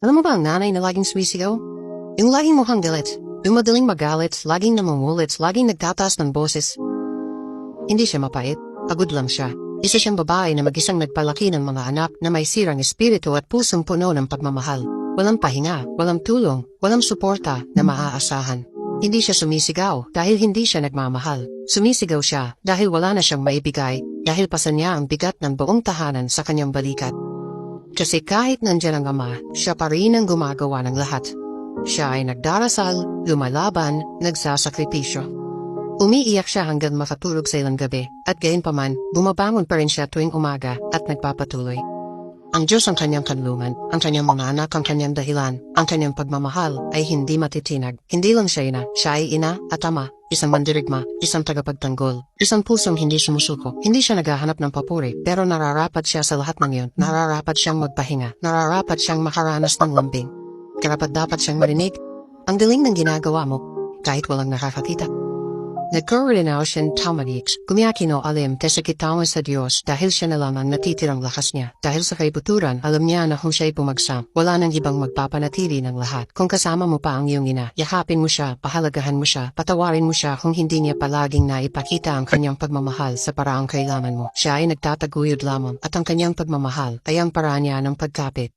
Alam mo ba ang nanay na laging sumisigaw? Yung laging mukhang galit, yung madaling magalit, laging namangulit, laging nagtataas ng boses. Hindi siya mapait, pagod lang siya. Isa siyang babae na mag-isang nagpalaki ng mga anak na may sirang espiritu at pusong puno ng pagmamahal. Walang pahinga, walang tulong, walang suporta na maaasahan. Hindi siya sumisigaw dahil hindi siya nagmamahal. Sumisigaw siya dahil wala na siyang maibigay, dahil pasan niya ang bigat ng buong tahanan sa kanyang balikat. Kasi kahit nandiyan ang ama, siya pa rin ang gumagawa ng lahat. Siya ay nagdarasal, lumalaban, nagsasakripisyo. Umiiyak siya hanggang makatulog sa ilang gabi, at gayunpaman, bumabangon pa rin siya tuwing umaga at nagpapatuloy. Ang Diyos ang kanyang kanlungan, ang kanyang mga anak ang kanyang dahilan, ang kanyang pagmamahal ay hindi matitinag. Hindi lang siya ay ina at ama, isang mandirigma, isang tagapagtanggol, isang pusong hindi sumusuko. Hindi siya naghahanap ng papuri, pero nararapat siya sa lahat ng iyon. Nararapat siyang magpahinga, nararapat siyang makaranas ng lambing. Karapat-dapat siyang marinig ang galing ng ginagawa mo, kahit walang nakakakita. Nagkaroon siya ng tamaliks, kumiyakino alim sa kitawan sa Diyos dahil siya na lang ang natitirang lakas niya. Dahil sa kaibuturan, alam niya na kung siya'y pumagsam, wala nang ibang magpapanatili ng lahat. Kung kasama mo pa ang iyong ina, yakapin mo siya, pahalagahan mo siya, patawarin mo siya kung hindi niya palaging naipakita ang kanyang pagmamahal sa paraang kailangan mo. Siya ay nagtataguyod lamang at ang kanyang pagmamahal ay ang paraan niya ng pagkapit.